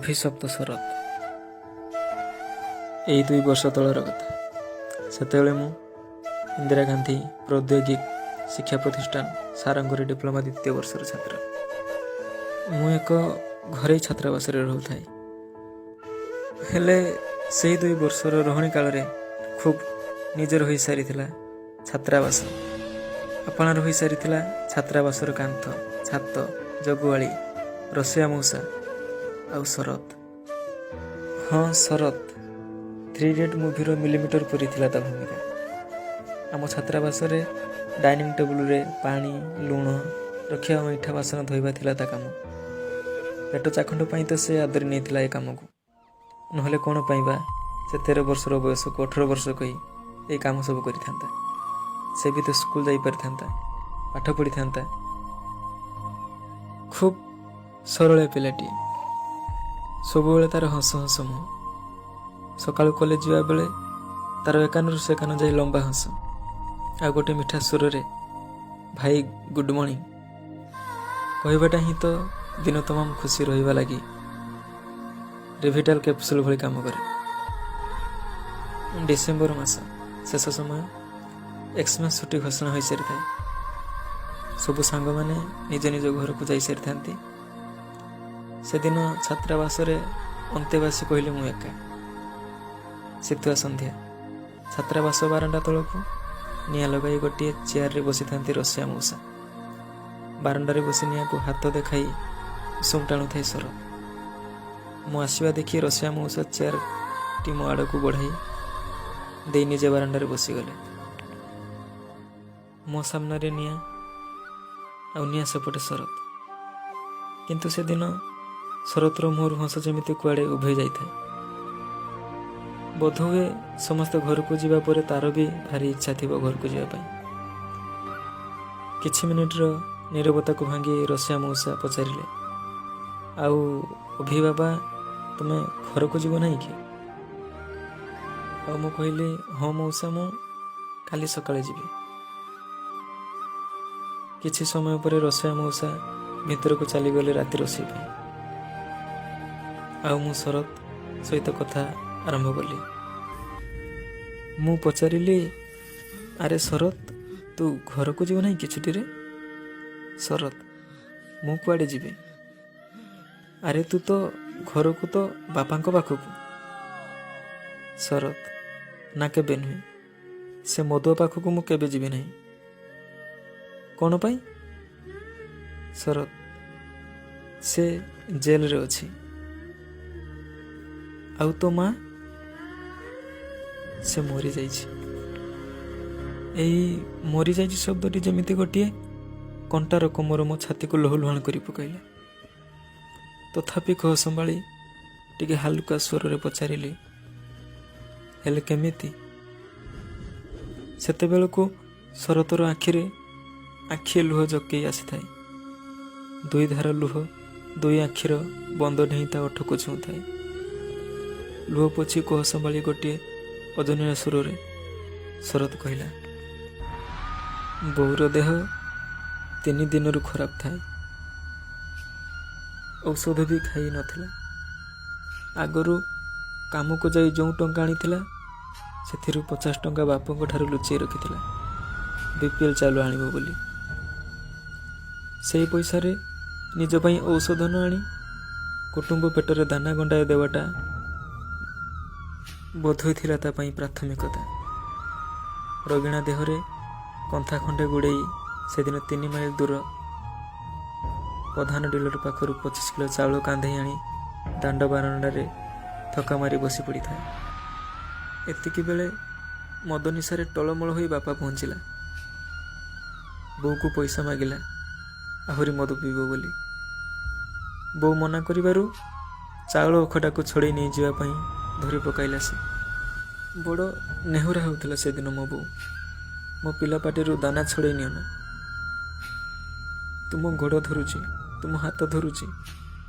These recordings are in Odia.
ଅଭିଶପ୍ତ ଶରତ। ଏଇ 2 ବର୍ଷ ତଳର କଥା। ସେତେବେଳେ ମୁଁ ଇନ୍ଦିରା ଗାନ୍ଧୀ ପ୍ରୌଦ୍ୟୋଗିକ ଶିକ୍ଷା ପ୍ରତିଷ୍ଠାନ ସାରଙ୍ଗରେ ଡିପ୍ଲୋମା 2ୟ ବର୍ଷର ଛାତ୍ର। ମୁଁ ଏକ ଘରୋଇ ଛାତ୍ରାବାସରେ ରହୁଥାଏ। ହେଲେ ସେହି 2 ବର୍ଷର ରହଣି କାଳରେ ଖୁବ୍ ନିଜର ହୋଇସାରିଥିଲା ଛାତ୍ରାବାସ। ଆପଣାର ହୋଇସାରିଥିଲା ଛାତ୍ରାବାସର କାନ୍ଥ, ଛାତ, ଜଗୁଆଳି, ରୋଷେଇଆ ମଉସା ଆଉ ଶରତ। ହଁ, ଶରତ 3 ଇଡିୟଟ୍ ମୁଭିର ମିଲିମିଟର ପରି ଥିଲା ତା ଭୂମିକା। ଆମ ଛାତ୍ରାବାସରେ ଡାଇନିଂ ଟେବୁଲରେ ପାଣି, ଲୁଣ ରଖିବା ଓ ମିଠା ବାସନ ଧୋଇବା ଥିଲା ତା କାମ। ପେଟ ଚାଖଣ୍ଡ ପାଇଁ ତ ସେ ଆଦରି ନେଇଥିଲା ଏ କାମକୁ। ନହେଲେ କ'ଣ ପାଇଁ ବା ସେ 13 ବର୍ଷର ବୟସକୁ 18 ବର୍ଷ କହି ଏଇ କାମ ସବୁ କରିଥାନ୍ତା। ସେ ବି ତ ସ୍କୁଲ ଯାଇପାରିଥାନ୍ତା, ପାଠ ପଢ଼ିଥାନ୍ତା। ଖୁବ୍ ସରଳିଆ ପିଲାଟିଏ। ସବୁବେଳେ ତାର ହସ ହସ ମୁହଁ। ସକାଳୁ କଲେଜ ଯିବା ବେଳେ ତାର ଏକାନରୁ ସେ କାନ ଯାଇ ଲମ୍ବା ହସ, ଆଉ ଗୋଟେ ମିଠା ସୁରରେ ଭାଇ ଗୁଡ୍ ମର୍ଣ୍ଣିଂ କହିବାଟା ହିଁ ତ ଦିନ ତମାମ ଖୁସି ରହିବା ଲାଗି ରିଭିଟାଲ କ୍ୟାପସୁଲ ଭଳି କାମ କରେ। ଡିସେମ୍ବର ମାସ ଶେଷ ସମୟ, ଏକ୍ସମାସ ଛୁଟି ଘୋଷଣା ହୋଇସାରିଥାଏ। ସବୁ ସାଙ୍ଗମାନେ ନିଜ ନିଜ ଘରକୁ ଯାଇସାରିଥାନ୍ତି। ସେଦିନ ଛାତ୍ରାବାସରେ ଅନ୍ତେବାସୀ କହିଲେ ମୁଁ ଏକା। ଶୀତୁଆ ସନ୍ଧ୍ୟା। ଛାତ୍ରାବାସ ବାରଣ୍ଡା ତଳକୁ ନିଆଁ ଲଗାଇ ଗୋଟିଏ ଚେୟାରରେ ବସିଥାନ୍ତି ରୋଷେଇଆ ମଉସା। ବାରଣ୍ଡାରେ ବସି ନିଆଁକୁ ହାତ ଦେଖାଇ ଉଷୁମ ଟାଣୁଥାଏ ଶରତ। ମୁଁ ଆସିବା ଦେଖି ରୋଷେଇଆ ମଉସା ଚେୟାରଟି ମୋ ଆଡ଼କୁ ବଢ଼ାଇ ଦେଇ ନିଜେ ବାରଣ୍ଡାରେ ବସିଗଲେ। ମୋ ସାମ୍ନାରେ ନିଆଁ, ଆଉ ନିଆଁ ସେପଟେ ଶରତ। କିନ୍ତୁ ସେଦିନ ଶରତର ମୁହଁରୁ ହସ ଯେମିତି କୁଆଡ଼େ ଉଭେଇ ଯାଇଥାଏ। ବୋଧହୁଏ ସମସ୍ତେ ଘରକୁ ଯିବା ପରେ ତାର ବି ଭାରି ଇଚ୍ଛା ଥିବ ଘରକୁ ଯିବା ପାଇଁ। କିଛି ମିନିଟର ନୀରବତାକୁ ଭାଙ୍ଗି ରୋଷେଇଆ ମଉସା ପଚାରିଲେ, ଆଉ ଅଭି ବାବା, ତୁମେ ଘରକୁ ଯିବ ନାହିଁ କି? ଆଉ ମୁଁ କହିଲି, ହଁ ମଉସା, ମୁଁ କାଲି ସକାଳେ ଯିବି। କିଛି ସମୟ ପରେ ରୋଷେଇଆ ମଉସା ଭିତରକୁ ଚାଲିଗଲେ ରାତି ରୋଷେଇ ପାଇଁ। ଆଉ ମୁଁ ଶରତ ସହିତ କଥା ଆରମ୍ଭ କଲି। ମୁଁ ପଚାରିଲି, ଆରେ ଶରତ, ତୁ ଘରକୁ ଯିବୁ ନାହିଁ କି ଛୁଟିରେ? ଶରତ, ମୁଁ କୁଆଡ଼େ ଯିବି? ଆରେ ତୁ ତ ଘରକୁ ତ ବାପାଙ୍କ ପାଖକୁ। ଶରତ, ନା କେବେ ନୁହେଁ। ସେ ମଦୁଆ ପାଖକୁ ମୁଁ କେବେ ଯିବି ନାହିଁ। କ'ଣ ପାଇଁ? ଶରତ, ସେ ଜେଲରେ ଅଛି। ଆଉ ତୋ ମା? ସେ ମରିଯାଇଛି। ଏଇ ମରିଯାଇଛି ଶବ୍ଦଟି ଯେମିତି ଗୋଟିଏ କଣ୍ଟାର କୋମର ମୋ ଛାତିକୁ ଲହୁଲୁହାଣ କରି ପକାଇଲା। ତଥାପି କୋହ ସମ୍ଭାଳି ଟିକେ ହାଲୁକା ସ୍ୱରରେ ପଚାରିଲି, ହେଲେ କେମିତି? ସେତେବେଳକୁ ଶରତର ଆଖିରେ ଆଖିଏ ଲୁହ ଜକେଇ ଆସିଥାଏ। 2 ଧାର ଲୁହ 2 ଆଖିର ବନ୍ଦ ଡେଇଁ ତା ଓଠକୁ ଛୁଉଁଥାଏ। ଲୁହ ପୋଛି କୋହ ସମ୍ଭାଳି ଗୋଟିଏ ଅଜନିଆ ସୁରରେ ଶରତ କହିଲା, ବୋଉର ଦେହ 3 ଦିନରୁ ଖରାପ ଥାଏ। ଔଷଧ ବି ଖାଇ ନଥିଲା। ଆଗରୁ କାମକୁ ଯାଇ ଯେଉଁ ଟଙ୍କା ଆଣିଥିଲା, ସେଥିରୁ 50 ଟଙ୍କା ବାପାଙ୍କ ଠାରୁ ଲୁଚେଇ ରଖିଥିଲା BPL ଚାଉଳ ଆଣିବ ବୋଲି। ସେଇ ପଇସାରେ ନିଜ ପାଇଁ ଔଷଧ ନ ଆଣି କୁଟୁମ୍ବ ପେଟରେ ଦାନା ଗଣ୍ଡାଏ ଦେବାଟା ବୋଧହୁଏ ଥିଲା ତା ପାଇଁ ପ୍ରାଥମିକତା। ରୋଗିଣା ଦେହରେ କନ୍ଥା ଖଣ୍ଡେ ଗୁଡ଼େଇ ସେଦିନ 3 ମାଇଲ ଦୂର ପ୍ରଧାନ ଡିଲର ପାଖରୁ 25 କିଲୋ ଚାଉଳ କାନ୍ଧେଇ ଆଣି ଦାଣ୍ଡ ବାରଣ୍ଡାରେ ଥକା ମାରି ବସି ପଡ଼ିଥାଏ। ଏତିକି ବେଳେ ମଦ ନିଶାରେ ଟଳମଳ ହୋଇ ବାପା ପହଞ୍ଚିଲା। ବୋଉକୁ ପଇସା ମାଗିଲା ଆହୁରି ମଦ ପିଇବ ବୋଲି। ବୋଉ ମନା କରିବାରୁ ଚାଉଳ ଅଖଟାକୁ ଛଡ଼େଇ ନେଇଯିବା ପାଇଁ ଧରି ପକାଇଲା ସେ। ବଡ଼ ନେହୁରା ହେଉଥିଲା ସେଦିନ ମୋ ବୋଉ। ମୋ ପିଲା ପାଟିରୁ ଦାନା ଛଡ଼େଇ ନିଅ ନା, ତୁମ ଗୋଡ଼ ଧରୁଛି, ତୁମ ହାତ ଧରୁଛି,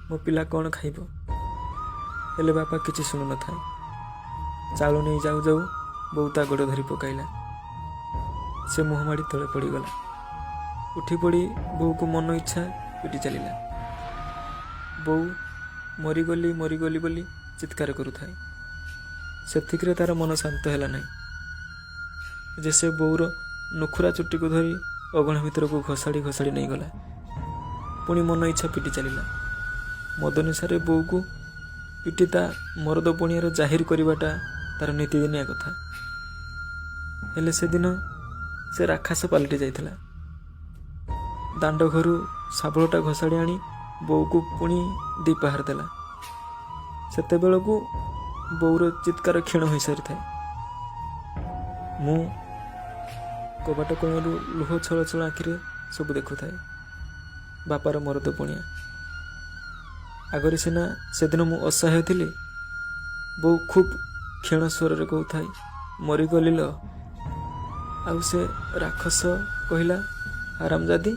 ମୋ ପିଲା କ'ଣ ଖାଇବ? ହେଲେ ବାପା କିଛି ଶୁଣୁନଥାଏ। ଚାଉଳ ନେଇ ଯାଉ ଯାଉ ବୋଉ ତା ଗୋଡ଼ ଧରି ପକାଇଲା। ସେ ମୁହଁ ମାଡ଼ି ତଳେ ପଡ଼ିଗଲା। ଉଠି ପଡ଼ି ବୋଉକୁ ମନ ଇଚ୍ଛା ପିଟି ଚାଲିଲା। ବୋଉ ମରିଗଲି ମରିଗଲି ବୋଲି ଚିତ୍କାର କରୁଥାଏ। ସେତିକିରେ ତାର ମନ ଶାନ୍ତ ହେଲା ନାହିଁ ଯେ ସେ ବୋଉର ନୁଖୁରା ଚୁଟିକୁ ଧରି ଅଗଣା ଭିତରକୁ ଘୋଷାଡ଼ି ଘୋଷାଡ଼ି ନେଇଗଲା। ପୁଣି ମନ ଇଚ୍ଛା ପିଟି ଚାଲିଲା। ମଦ ନିଶାରେ ବୋଉକୁ ପିଟି ତା ମରଦ ପଣିଆର ଜାହିର କରିବାଟା ତାର ନୀତିଦିନିଆ କଥା। ହେଲେ ସେଦିନ ସେ ରାକ୍ଷସ ପାଲଟି ଯାଇଥିଲା। ଦାଣ୍ଡ ଘରୁ ଶାବଳଟା ଘୋଷାଡ଼ି ଆଣି ବୋଉକୁ ପୁଣି ଦିପାହାର ଦେଲା। ସେତେବେଳକୁ ବୋଉର ଚିତ୍କାର କ୍ଷୀଣ ହୋଇସାରିଥାଏ। ମୁଁ କବାଟ କୋଣରୁ ଲୁହ ଛଳ ଛଳ ଆଖିରେ ସବୁ ଦେଖୁଥାଏ। ବାପାର ମରଦ ପଣିଆ। ଆଗରେ ସିନା ସେଦିନ ମୁଁ ଅସହାୟ ଥିଲି। ବୋଉ ଖୁବ୍ କ୍ଷୀଣ ସ୍ୱରରେ କହୁଥାଏ, ମରିଗଲି ଲୋ। ଆଉ ସେ ରାକ୍ଷସ କହିଲା, ହାରାମଜାଦି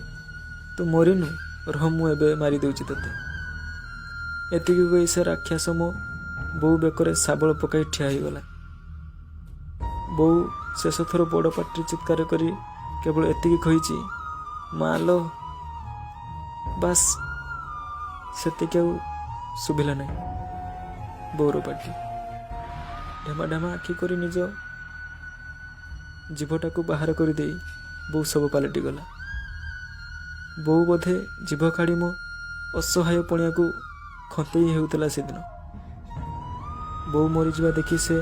ତୁ ମରିନୁ, ରହ ମୁଁ ଏବେ ମାରିଦେଉଛି ତୋତେ। ଏତିକି କହି ସେ ରାକ୍ଷସ ମୋ ବୋଉ ବେକରେ ଶାବଳ ପକାଇ ଠିଆ ହୋଇଗଲା। ବୋଉ ଶେଷ ଥର ବଡ଼ ପାଟିରେ ଚିତ୍କାର କରି କେବଳ ଏତିକି କହିଛି, ମା ଲୋ। ବାସ୍ ସେତିକି, ଆଉ ଶୁଭିଲା ନାହିଁ ବୋଉର ପାଟି। ଢେମା ଢେମା ଆଖି କରି ନିଜ ଜିଭଟାକୁ ବାହାର କରିଦେଇ ବୋଉ ସବୁ ପାଲଟିଗଲା। ବୋଉ ବୋଧେ ଜିଭ କାଢ଼ି ମୋ ଅସହାୟ ପଣିଆକୁ ଖତେଇ ହେଉଥିଲା ସେଦିନ। ବୋଉ ମରିଯିବା ଦେଖି ସେ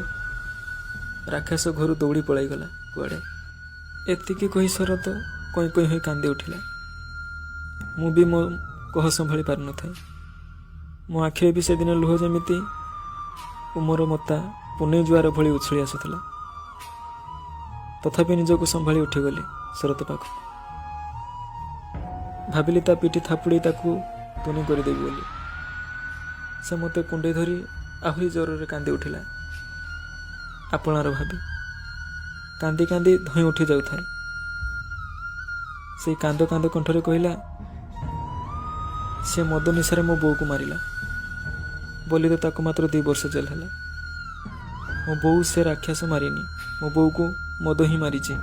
ରାକ୍ଷସ ଘରୁ ଦୌଡ଼ି ପଳାଇଗଲା କୁଆଡ଼େ। ଏତିକି କହି ଶରତ କଇଁ କଇଁ ହୋଇ କାନ୍ଦି ଉଠିଲା। ମୁଁ ବି ମୋ କୋହ ସମ୍ଭାଳି ପାରିନଥାଏ। ମୋ ଆଖିରେ ବି ସେଦିନ ଲୁହ ଯେମିତି ଉମର ମତା ପୁନେଇ ଜୁଆର ଭଳି ଉଛୁଳି ଆସୁଥିଲା। ତଥାପି ନିଜକୁ ସମ୍ଭାଳି ଉଠିଗଲି ଶରତ ପାଖକୁ। ଭାବିଲି ତା ପିଠି ଥାପୁଡ଼େଇ ତାକୁ ତୁନି କରିଦେବି ବୋଲି। ସେ ମୋତେ କୁଣ୍ଡେଇ ଧରି ଆହୁରି ଜୋରରେ କାନ୍ଦି ଉଠିଲା। ଆପଣାର ଭାବି କାନ୍ଦି କାନ୍ଦି ଧଇଁ ଉଠି ଯାଉଥାଏ। ସେଇ କାନ୍ଦ କାନ୍ଦ କଣ୍ଠରେ କହିଲା, ସେ ମଦ ନିଶାରେ ମୋ ବୋଉକୁ ମାରିଲା ବୋଲି ତ ତାକୁ ମାତ୍ର 2 ବର୍ଷ ଜେଲ ହେଲା। ମୋ ବୋଉ ସେ ରାକ୍ଷସ ମାରିନି, ମୋ ବୋଉକୁ ମଦ ହିଁ ମାରିଛି।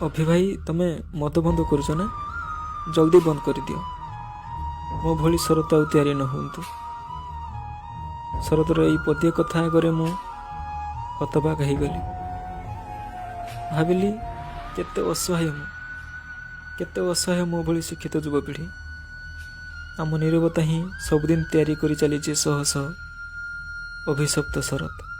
ଅଭି ଭାଇ, ତମେ ମଦ ବନ୍ଦ କରୁଛ ନା? ଜଲ୍ଦି ବନ୍ଦ କରିଦିଅ। ମୋ ଭଳି ଶରତ ଆଉ ତିଆରି ନ ହୁଅନ୍ତୁ। ଶରତର ଏଇ ପଦିଏ କଥା ଆଗରେ ମୁଁ ହତବାକ ହେଇଗଲି। ଭାବିଲି କେତେ ଅସହାୟ ମୁଁ, କେତେ ଅସହାୟ ମୋ ଭଳି ଶିକ୍ଷିତ ଯୁବପିଢ଼ି। ଆମ ନୀରବତା ହିଁ ସବୁଦିନ ତିଆରି କରି ଚାଲିଛି ଶହ ଶହ ଅଭିଶପ୍ତ ଶରତ।